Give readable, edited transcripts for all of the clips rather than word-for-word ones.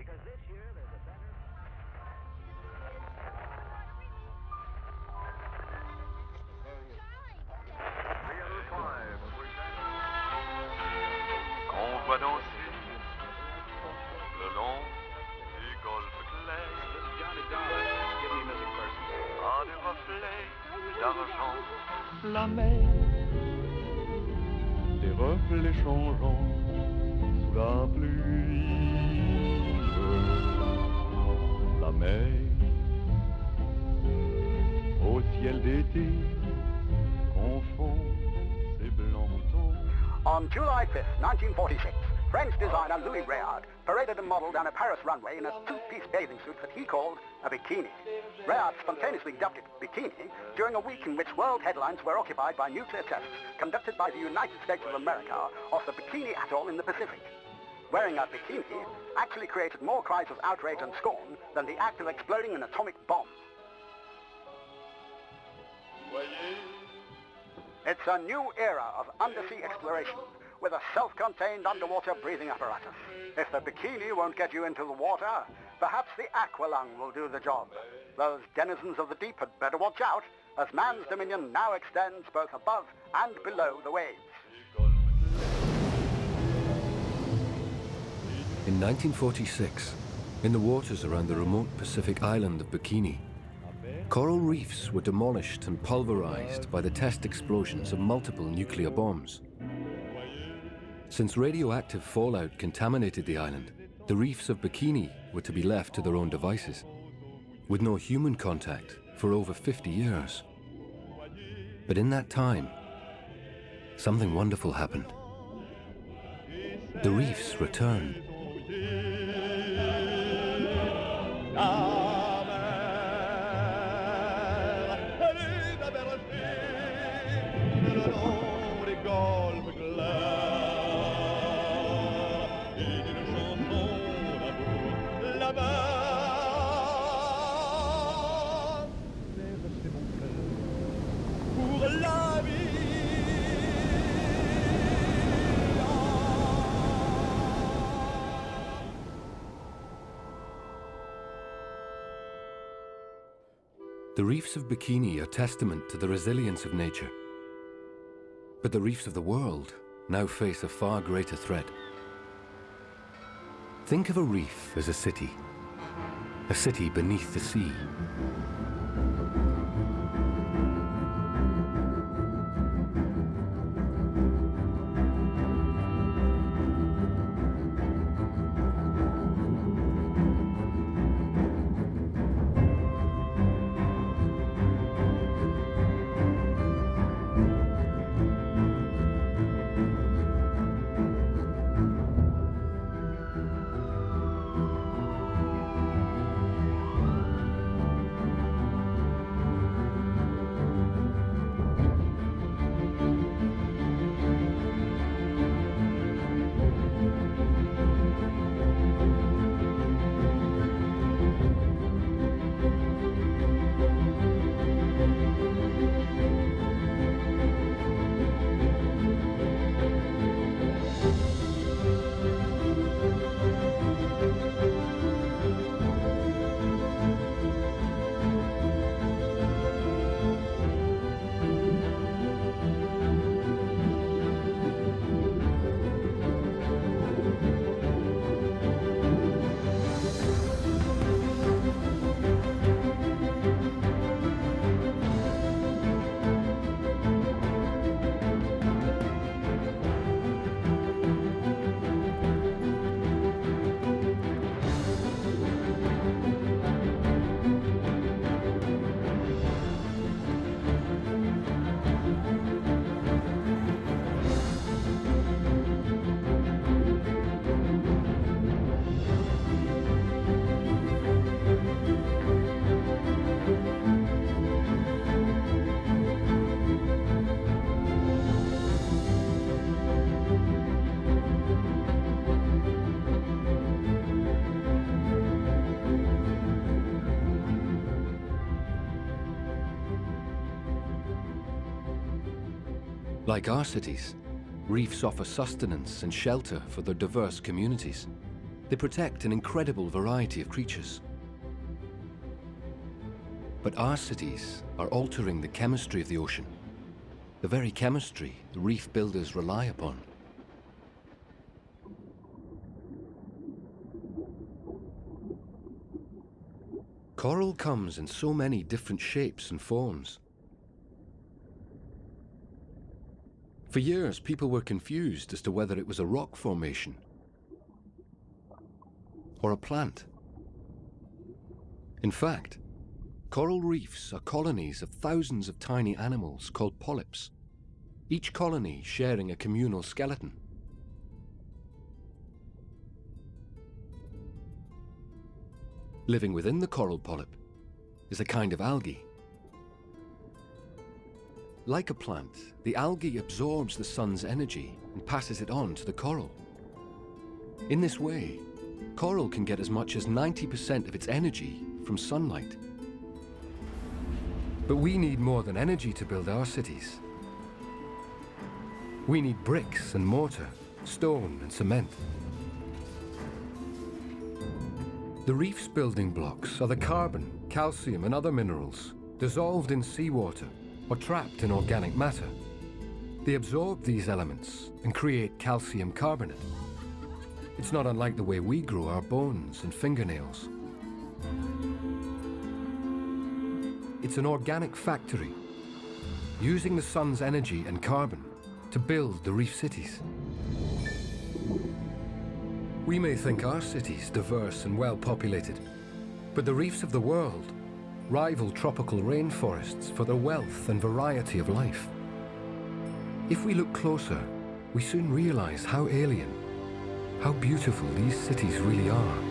because this year there's a better... On voit danser le long du golfe clair à des reflets d'argent. La mer, des reflets changeants sous la pluie. La mer, au ciel d'été, confond ses blancs moutons. On July 5th, 1946, French designer Louis Réard paraded a model down a Paris runway in a two-piece bathing suit that he called a bikini. Réard spontaneously dubbed it bikini during a week in which world headlines were occupied by nuclear tests conducted by the United States of America off the Bikini Atoll in the Pacific. Wearing a bikini actually created more cries of outrage and scorn than the act of exploding an atomic bomb. It's a new era of undersea exploration with a self-contained underwater breathing apparatus. If the bikini won't get you into the water, perhaps the aqualung will do the job. Those denizens of the deep had better watch out, as man's dominion now extends both above and below the waves. In 1946, in the waters around the remote Pacific island of Bikini, coral reefs were demolished and pulverized by the test explosions of multiple nuclear bombs. Since radioactive fallout contaminated the island, the reefs of Bikini were to be left to their own devices, with no human contact for over 50 years. But in that time, something wonderful happened. The reefs returned. The reefs of Bikini are testament to the resilience of nature. But the reefs of the world now face a far greater threat. Think of a reef as a city beneath the sea. Like our cities, reefs offer sustenance and shelter for their diverse communities. They protect an incredible variety of creatures. But our cities are altering the chemistry of the ocean, the very chemistry the reef builders rely upon. Coral comes in so many different shapes and forms. For years, people were confused as to whether it was a rock formation or a plant. In fact, coral reefs are colonies of thousands of tiny animals called polyps, each colony sharing a communal skeleton. Living within the coral polyp is a kind of algae. Like a plant, the algae absorbs the sun's energy and passes it on to the coral. In this way, coral can get as much as 90% of its energy from sunlight. But we need more than energy to build our cities. We need bricks and mortar, stone and cement. The reef's building blocks are the carbon, calcium and other minerals dissolved in seawater or trapped in organic matter. They absorb these elements and create calcium carbonate. It's not unlike the way we grow our bones and fingernails. It's an organic factory, using the sun's energy and carbon to build the reef cities. We may think our cities diverse and well populated, but the reefs of the world rival tropical rainforests for their wealth and variety of life. If we look closer, we soon realize how alien, how beautiful these cities really are.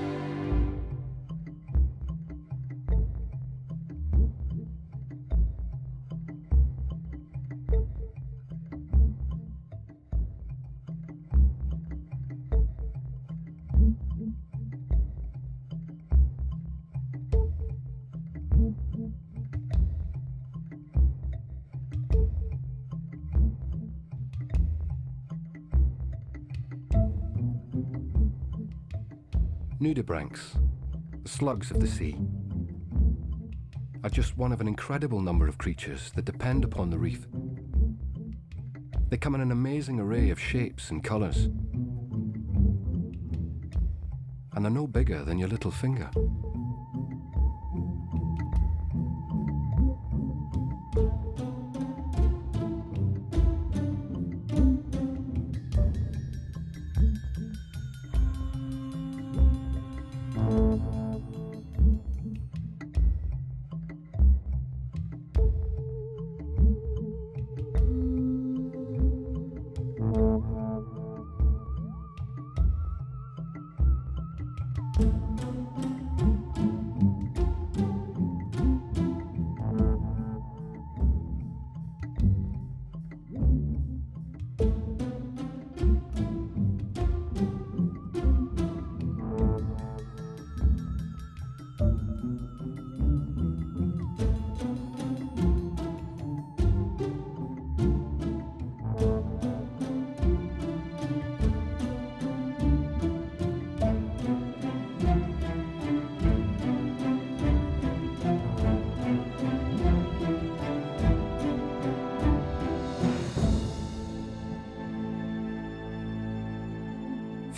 Nudibranchs, the slugs of the sea, are just one of an incredible number of creatures that depend upon the reef. They come in an amazing array of shapes and colours, and are no bigger than your little finger.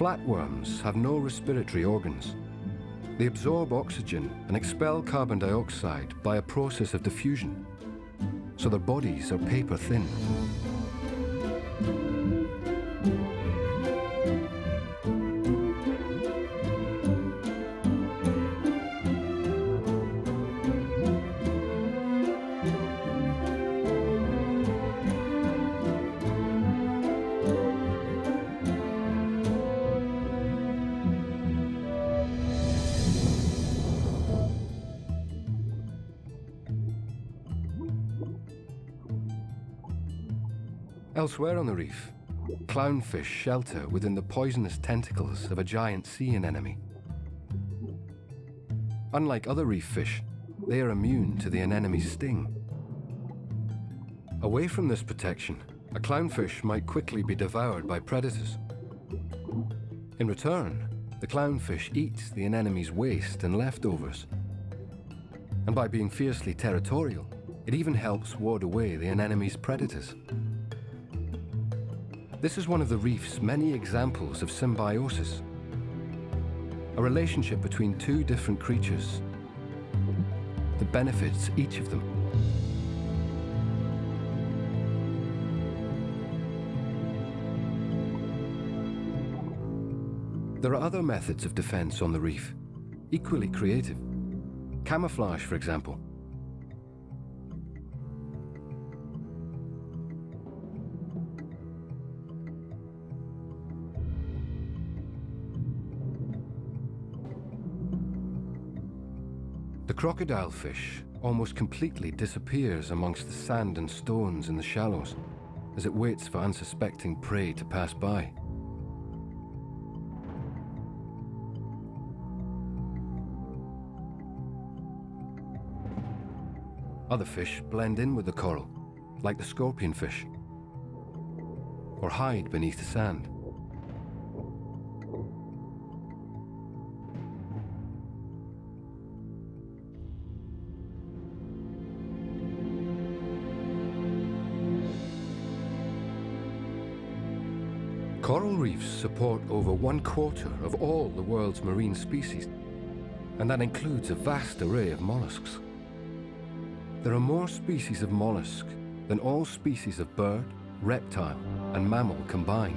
Flatworms have no respiratory organs. They absorb oxygen and expel carbon dioxide by a process of diffusion, so their bodies are paper thin. Elsewhere on the reef, clownfish shelter within the poisonous tentacles of a giant sea anemone. Unlike other reef fish, they are immune to the anemone's sting. Away from this protection, a clownfish might quickly be devoured by predators. In return, the clownfish eats the anemone's waste and leftovers. And by being fiercely territorial, it even helps ward away the anemone's predators. This is one of the reef's many examples of symbiosis, a relationship between two different creatures that benefits each of them. There are other methods of defense on the reef, equally creative. Camouflage, for example. The crocodile fish almost completely disappears amongst the sand and stones in the shallows as it waits for unsuspecting prey to pass by. Other fish blend in with the coral, like the scorpionfish, or hide beneath the sand. Coral reefs support over 1/4 of all the world's marine species, and that includes a vast array of mollusks. There are more species of mollusk than all species of bird, reptile, and mammal combined.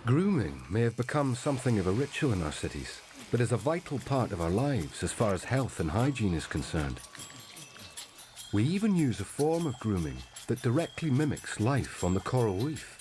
Grooming may have become something of a ritual in our cities, but is a vital part of our lives as far as health and hygiene is concerned. We even use a form of grooming that directly mimics life on the coral reef.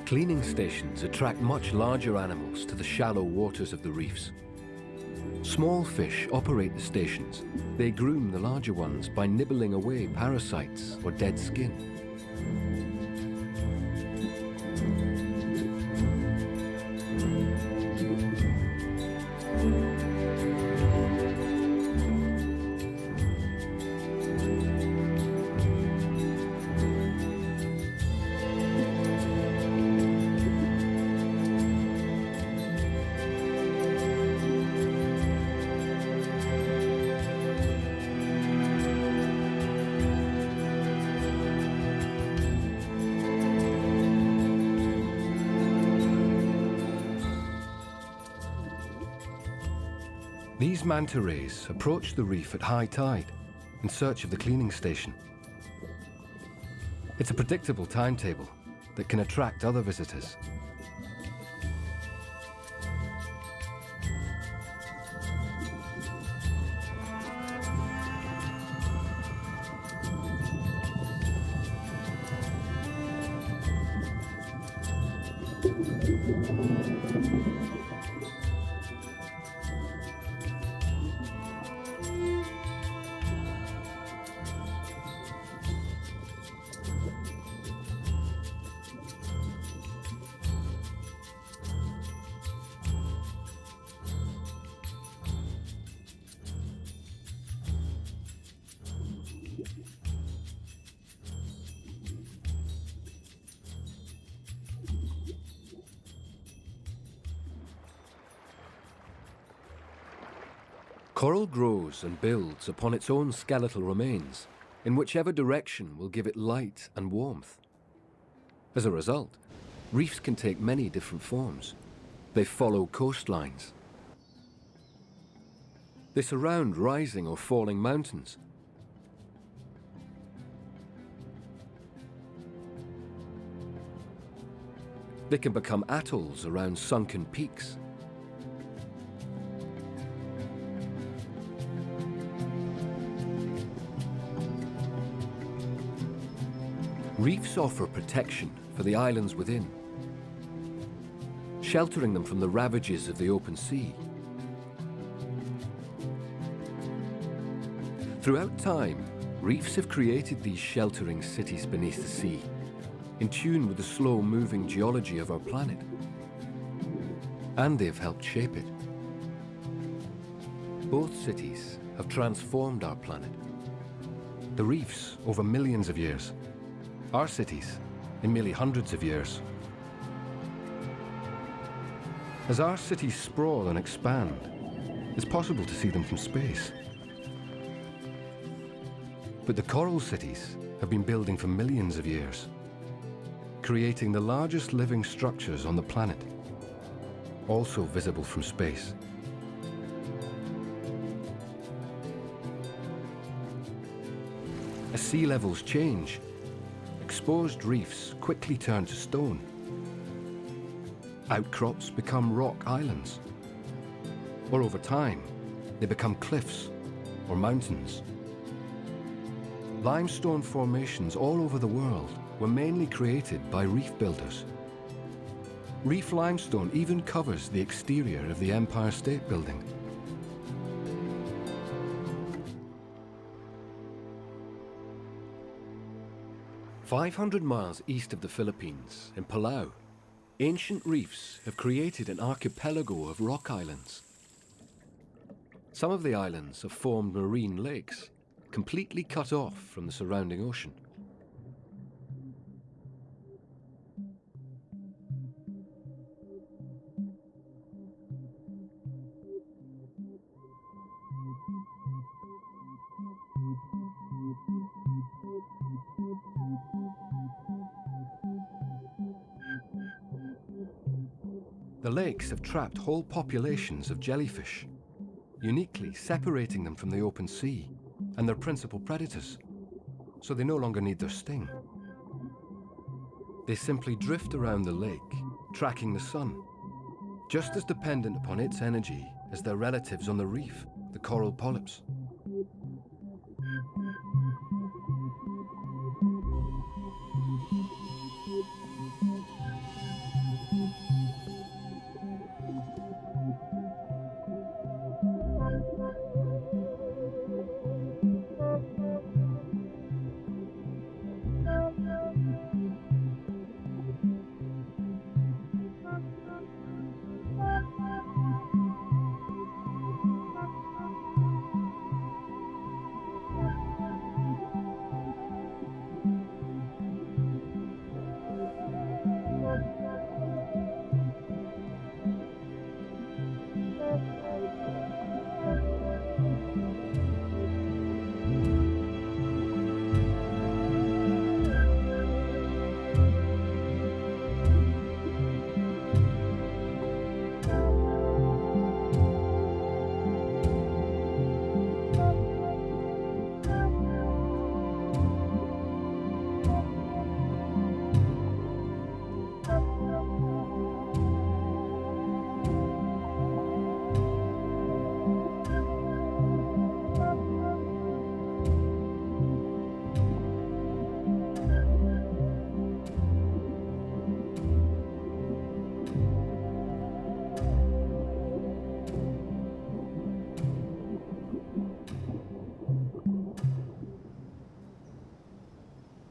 Cleaning stations attract much larger animals to the shallow waters of the reefs. Small fish operate the stations. They groom the larger ones by nibbling away parasites or dead skin. These manta rays approach the reef at high tide in search of the cleaning station. It's a predictable timetable that can attract other visitors. Coral grows and builds upon its own skeletal remains, in whichever direction will give it light and warmth. As a result, reefs can take many different forms. They follow coastlines. They surround rising or falling mountains. They can become atolls around sunken peaks. Reefs offer protection for the islands within, sheltering them from the ravages of the open sea. Throughout time, reefs have created these sheltering cities beneath the sea, in tune with the slow-moving geology of our planet. And they've helped shape it. Both cities have transformed our planet. The reefs over millions of years, our cities in merely hundreds of years. As our cities sprawl and expand, it's possible to see them from space. But the coral cities have been building for millions of years, creating the largest living structures on the planet, also visible from space. As sea levels change, exposed reefs quickly turn to stone. Outcrops become rock islands. Or over time, they become cliffs or mountains. Limestone formations all over the world were mainly created by reef builders. Reef limestone even covers the exterior of the Empire State Building. "500 miles east of the Philippines, in Palau, ancient reefs have created an archipelago of rock islands. Some of the islands have formed marine lakes, completely cut off from the surrounding ocean. The lakes have trapped whole populations of jellyfish, uniquely separating them from the open sea and their principal predators, so they no longer need their sting. They simply drift around the lake, tracking the sun, just as dependent upon its energy as their relatives on the reef, the coral polyps.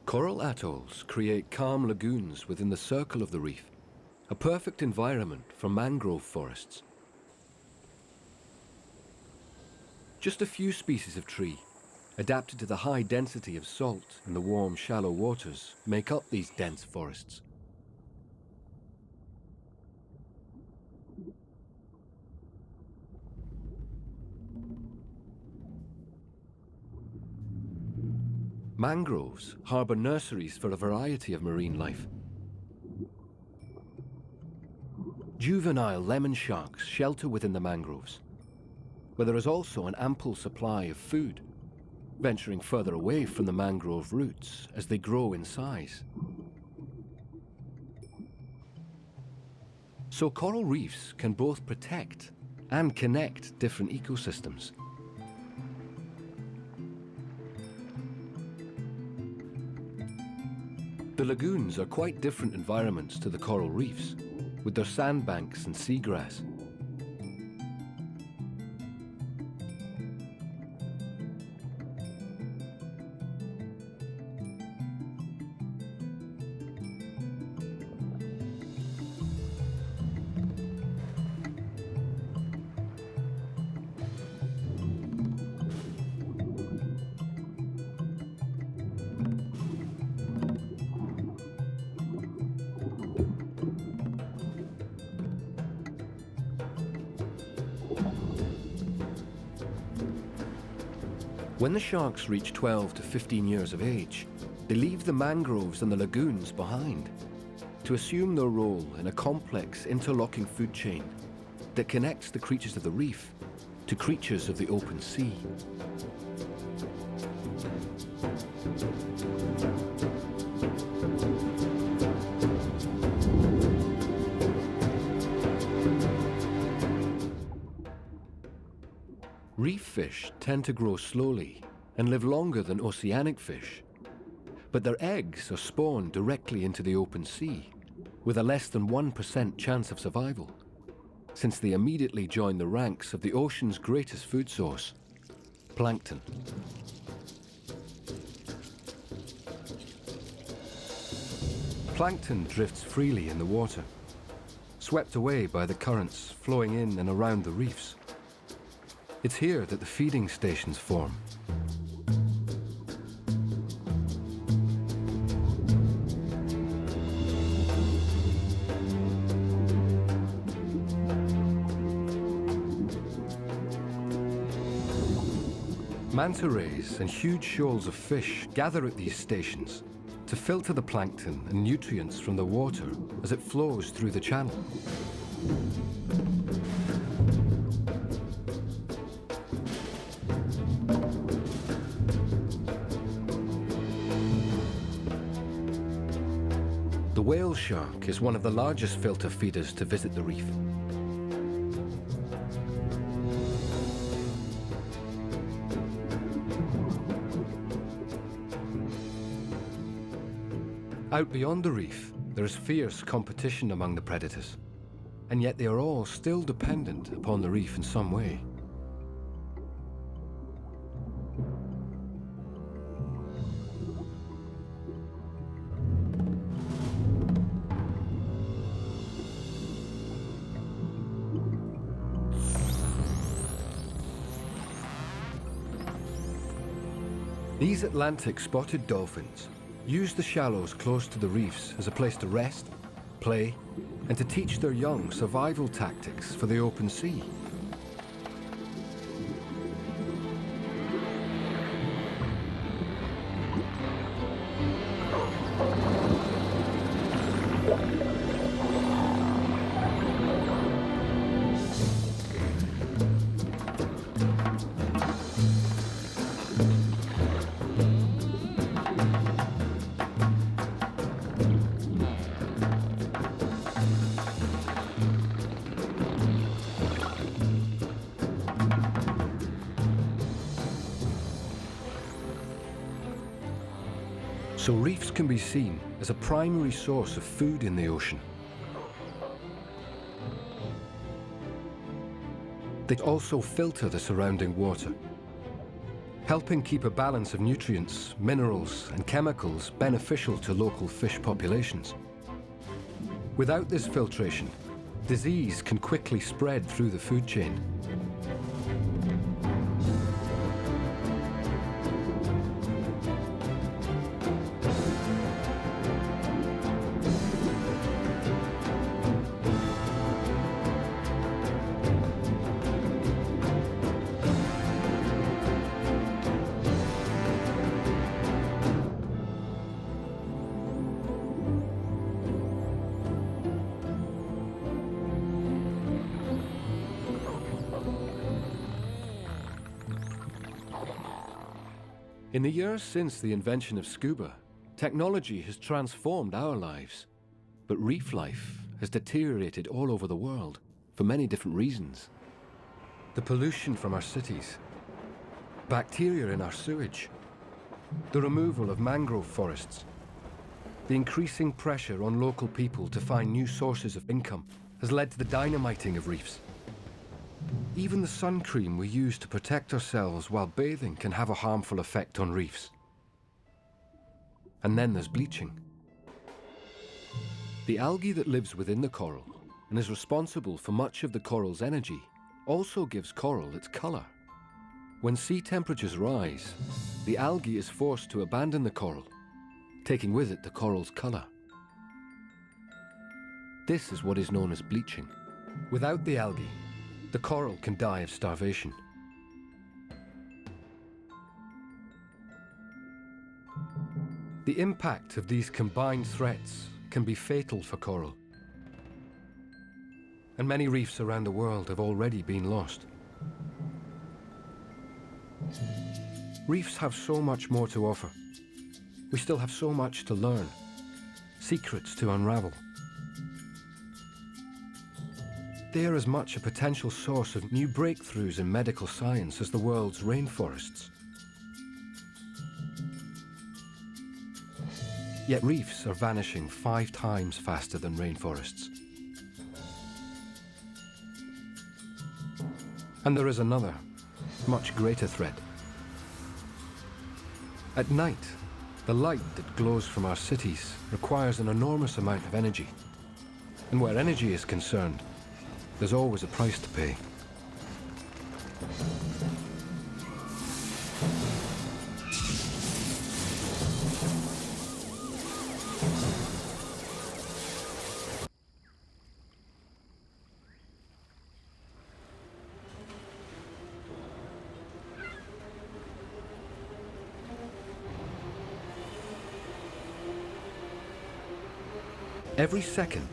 Coral atolls create calm lagoons within the circle of the reef, a perfect environment for mangrove forests. Just a few species of tree, adapted to the high density of salt in the warm, shallow waters, make up these dense forests. Mangroves harbour nurseries for a variety of marine life. Juvenile lemon sharks shelter within the mangroves, where there is also an ample supply of food, venturing further away from the mangrove roots as they grow in size. So coral reefs can both protect and connect different ecosystems. The lagoons are quite different environments to the coral reefs, with their sandbanks and seagrass. When the sharks reach 12 to 15 years of age, they leave the mangroves and the lagoons behind to assume their role in a complex interlocking food chain that connects the creatures of the reef to creatures of the open sea. Reef fish tend to grow slowly and live longer than oceanic fish, but their eggs are spawned directly into the open sea, with a less than 1% chance of survival, since they immediately join the ranks of the ocean's greatest food source, plankton. Plankton drifts freely in the water, swept away by the currents flowing in and around the reefs. It's here that the feeding stations form. Manta rays and huge shoals of fish gather at these stations to filter the plankton and nutrients from the water as it flows through the channel. The whale shark is one of the largest filter feeders to visit the reef. Out beyond the reef, there is fierce competition among the predators, and yet they are all still dependent upon the reef in some way. These Atlantic spotted dolphins use the shallows close to the reefs as a place to rest, play, and to teach their young survival tactics for the open sea. So reefs can be seen as a primary source of food in the ocean. They also filter the surrounding water, helping keep a balance of nutrients, minerals, and chemicals beneficial to local fish populations. Without this filtration, disease can quickly spread through the food chain. In the years since the invention of scuba, technology has transformed our lives, but reef life has deteriorated all over the world for many different reasons. The pollution from our cities, bacteria in our sewage, the removal of mangrove forests, the increasing pressure on local people to find new sources of income has led to the dynamiting of reefs. Even the sun cream we use to protect ourselves while bathing can have a harmful effect on reefs. And then there's bleaching. The algae that lives within the coral and is responsible for much of the coral's energy also gives coral its color. When sea temperatures rise, the algae is forced to abandon the coral, taking with it the coral's color. This is what is known as bleaching. Without the algae, the coral can die of starvation. The impact of these combined threats can be fatal for coral, and many reefs around the world have already been lost. Reefs have so much more to offer. We still have so much to learn, secrets to unravel. They are as much a potential source of new breakthroughs in medical science as the world's rainforests. Yet reefs are vanishing 5 times faster than rainforests. And there is another, much greater threat. At night, the light that glows from our cities requires an enormous amount of energy. And where energy is concerned, there's always a price to pay. Every second,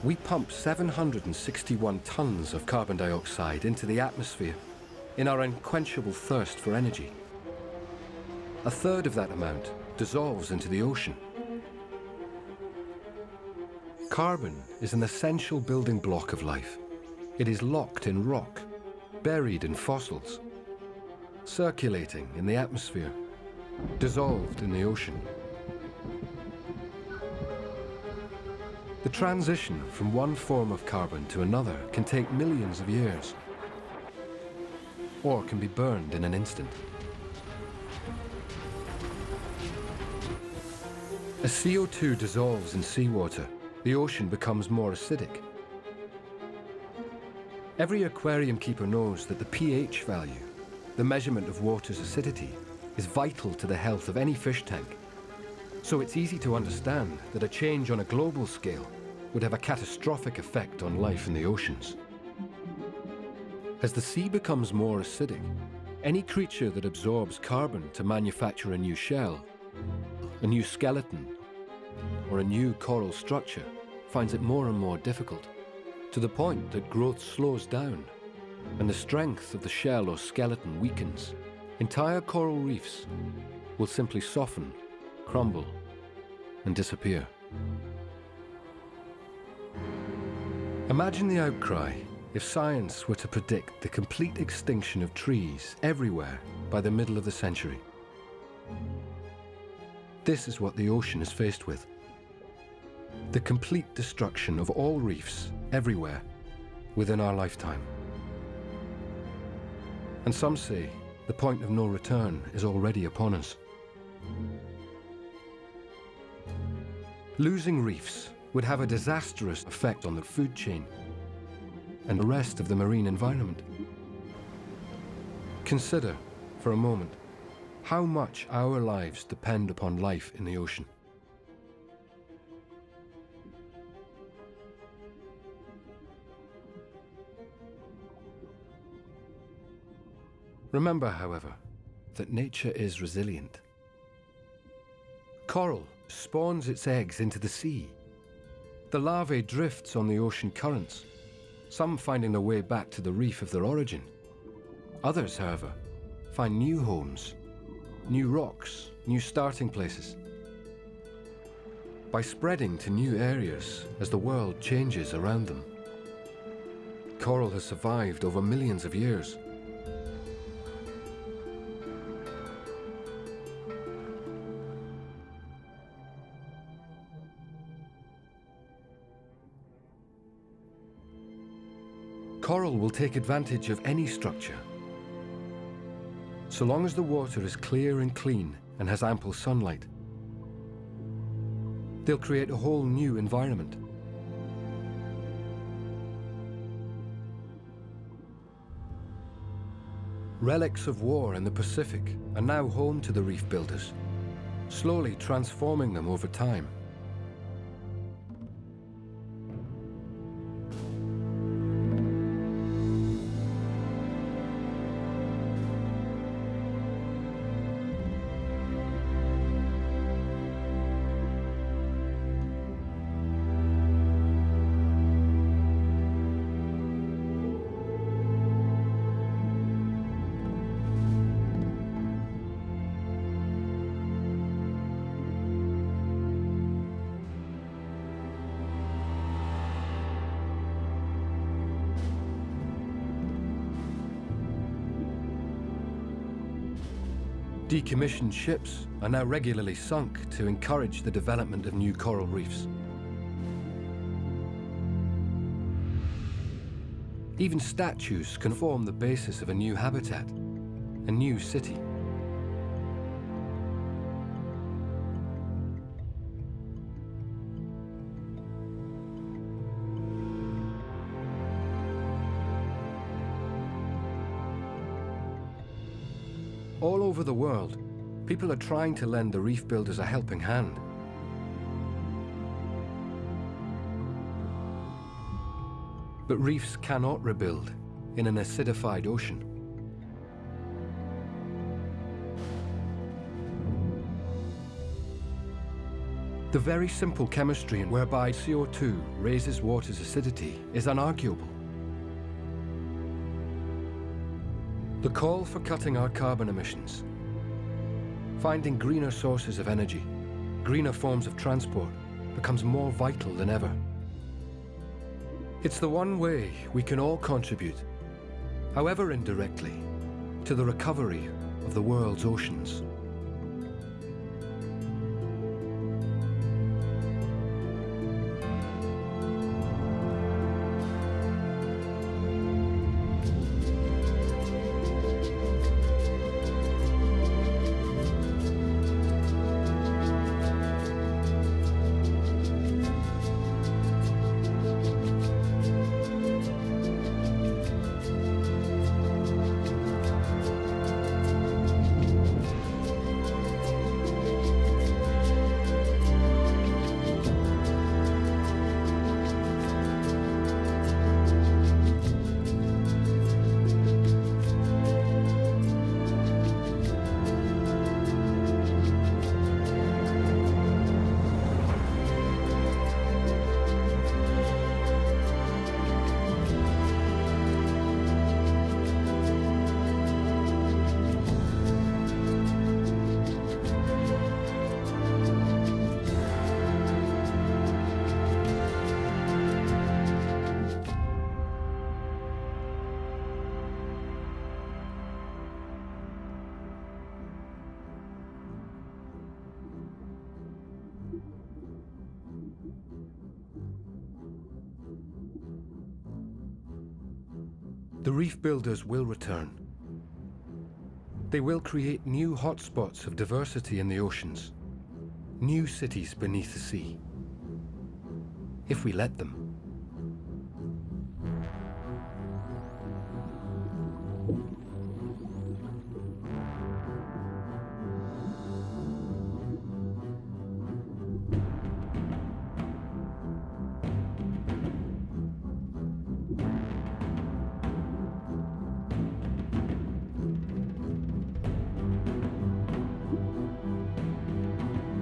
we pump 761 tons of carbon dioxide into the atmosphere in our unquenchable thirst for energy. A third of that amount dissolves into the ocean. Carbon is an essential building block of life. It is locked in rock, buried in fossils, circulating in the atmosphere, dissolved in the ocean. The transition from one form of carbon to another can take millions of years, or can be burned in an instant. As CO2 dissolves in seawater, the ocean becomes more acidic. Every aquarium keeper knows that the pH value, the measurement of water's acidity, is vital to the health of any fish tank. So it's easy to understand that a change on a global scale would have a catastrophic effect on life in the oceans. As the sea becomes more acidic, any creature that absorbs carbon to manufacture a new shell, a new skeleton, or a new coral structure finds it more and more difficult, to the point that growth slows down and the strength of the shell or skeleton weakens. Entire coral reefs will simply soften, crumble, and disappear. Imagine the outcry if science were to predict the complete extinction of trees everywhere by the middle of the century. This is what the ocean is faced with. The complete destruction of all reefs everywhere within our lifetime. And some say the point of no return is already upon us. Losing reefs would have a disastrous effect on the food chain and the rest of the marine environment. Consider, for a moment, how much our lives depend upon life in the ocean. Remember, however, that nature is resilient. Coral spawns its eggs into the sea. The larvae drifts on the ocean currents, some finding their way back to the reef of their origin. Others, however, find new homes, new rocks, new starting places. By spreading to new areas as the world changes around them. Coral has survived over millions of years. Coral will take advantage of any structure, so long as the water is clear and clean and has ample sunlight. They'll create a whole new environment. Relics of war in the Pacific are now home to the reef builders, slowly transforming them over time. Decommissioned ships are now regularly sunk to encourage the development of new coral reefs. Even statues can form the basis of a new habitat, a new city. All over the world, people are trying to lend the reef builders a helping hand. But reefs cannot rebuild in an acidified ocean. The very simple chemistry whereby CO2 raises water's acidity is unarguable. The call for cutting our carbon emissions, finding greener sources of energy, greener forms of transport, becomes more vital than ever. It's the one way we can all contribute, however indirectly, to the recovery of the world's oceans. The reef builders will return. They will create new hotspots of diversity in the oceans, new cities beneath the sea, if we let them.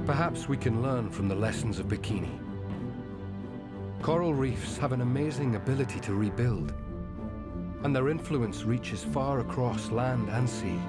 Perhaps we can learn from the lessons of Bikini. Coral reefs have an amazing ability to rebuild, and their influence reaches far across land and sea.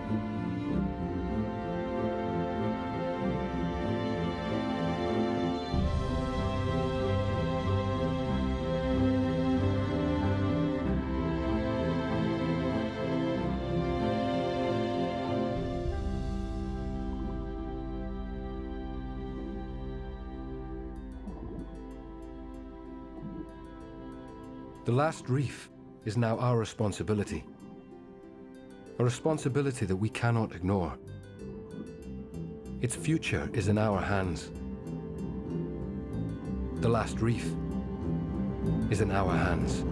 The Last Reef is now our responsibility. A responsibility that we cannot ignore. Its future is in our hands. The Last Reef is in our hands.